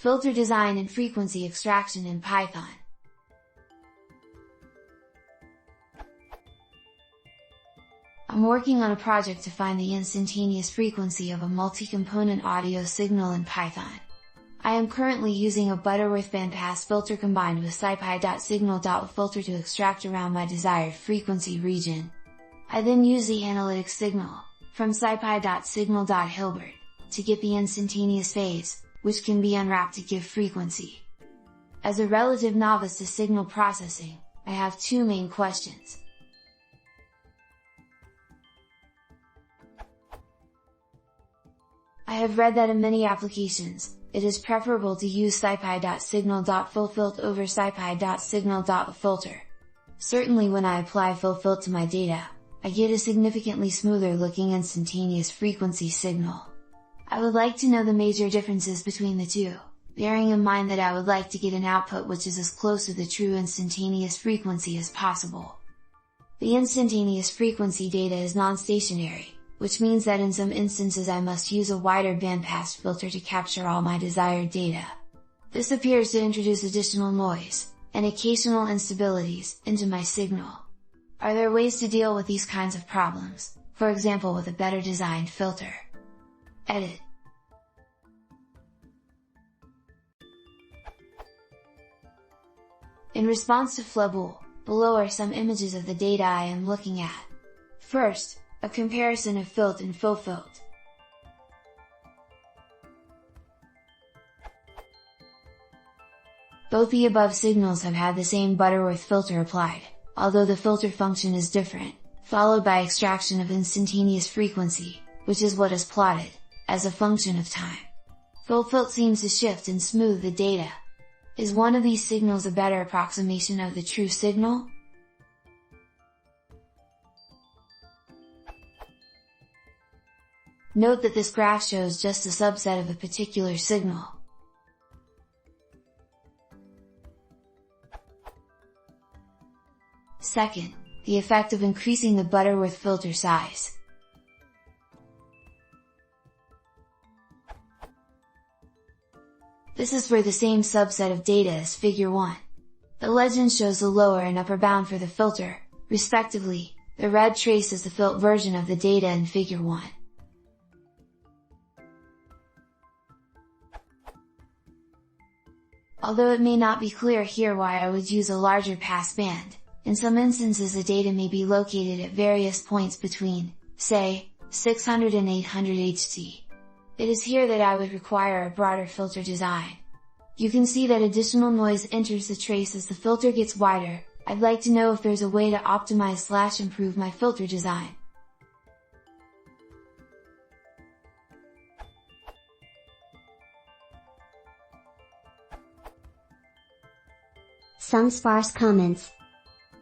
filter design and frequency extraction in Python. I'm working on a project to find the instantaneous frequency of a multi-component audio signal in Python. I am currently using a Butterworth bandpass filter combined with scipy.signal.filter to extract around my desired frequency region. I then use the analytic signal, from scipy.signal.hilbert, to get the instantaneous phase, which can be unwrapped to give frequency. As a relative novice to signal processing, I have two main questions. I have read that in many applications, it is preferable to use scipy.signal.fulfilt over scipy.signal.filter. Certainly when I apply fulfilt to my data, I get a significantly smoother looking instantaneous frequency signal. I would like to know the major differences between the two, bearing in mind that I would like to get an output which is as close to the true instantaneous frequency as possible. The instantaneous frequency data is non-stationary, which means that in some instances I must use a wider bandpass filter to capture all my desired data. This appears to introduce additional noise, and occasional instabilities, into my signal. Are there ways to deal with these kinds of problems, for example with a better designed filter? Edit. In response to Flabul, below are some images of the data I am looking at. First, a comparison of filt and fulfilt. Both the above signals have had the same Butterworth filter applied, although the filter function is different, followed by extraction of instantaneous frequency, which is what is plotted, as a function of time. Fulfilt seems to shift and smooth the data. Is one of these signals a better approximation of the true signal? Note that this graph shows just a subset of a particular signal. Second, the effect of increasing the Butterworth filter size. This is for the same subset of data as Figure 1. The legend shows the lower and upper bound for the filter, respectively. The red trace is the filt version of the data in Figure 1. Although it may not be clear here why I would use a larger pass band, in some instances the data may be located at various points between, say, 600 and 800 Hz. It is here that I would require a broader filter design. You can see that additional noise enters the trace as the filter gets wider. I'd like to know if there's a way to optimize / improve my filter design. Some sparse comments.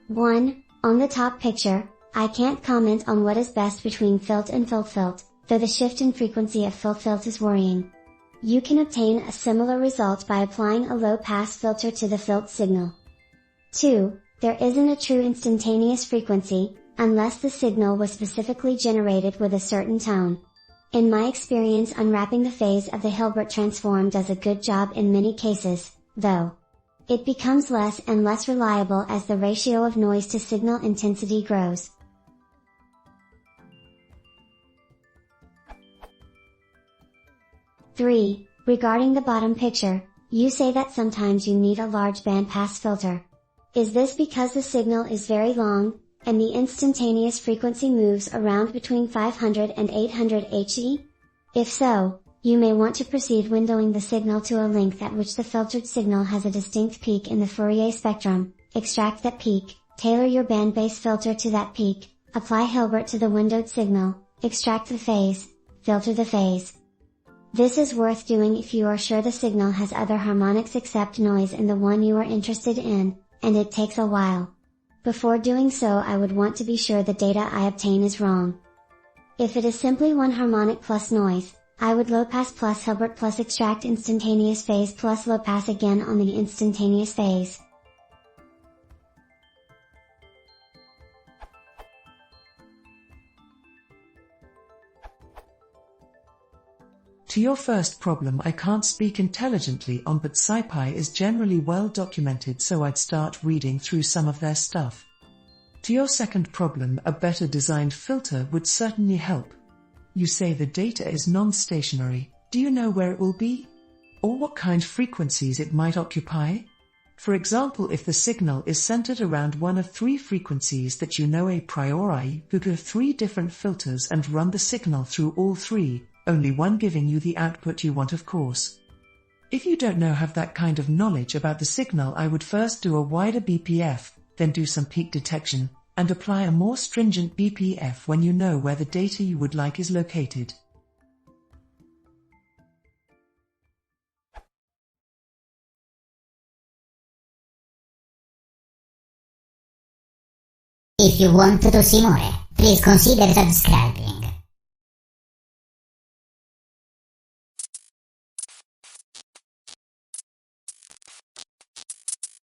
1. On the top picture, I can't comment on what is best between filt and fulfilt, though the shift in frequency of fulfilt is worrying. You can obtain a similar result by applying a low-pass filter to the filt signal. 2. There isn't a true instantaneous frequency, unless the signal was specifically generated with a certain tone. In my experience, unwrapping the phase of the Hilbert transform does a good job in many cases, though. It becomes less and less reliable as the ratio of noise to signal intensity grows. Three. Regarding the bottom picture, you say that sometimes you need a large bandpass filter. Is this because the signal is very long, and the instantaneous frequency moves around between 500 and 800 Hz? If so, you may want to proceed windowing the signal to a length at which the filtered signal has a distinct peak in the Fourier spectrum, extract that peak, tailor your bandbase filter to that peak, apply Hilbert to the windowed signal, extract the phase, filter the phase. This is worth doing if you are sure the signal has other harmonics except noise in the one you are interested in, and it takes a while. Before doing so, I would want to be sure the data I obtain is wrong. If it is simply one harmonic plus noise, I would low pass plus Hilbert plus extract instantaneous phase plus low pass again on the instantaneous phase. To your first problem I can't speak intelligently on, but scipy is generally well documented, so I'd start reading through some of their stuff. To your second problem, a better designed filter would certainly help. You say the data is non-stationary. Do you know where it will be? Or what kind of frequencies it might occupy? For example, if the signal is centered around one of 3 frequencies that you know a priori, you could have 3 different filters and run the signal through all 3, only one giving you the output you want, of course. If you don't have that kind of knowledge about the signal, I would first do a wider BPF, then do some peak detection, and apply a more stringent BPF when you know where the data you would like is located. If you want to see more, please consider subscribing.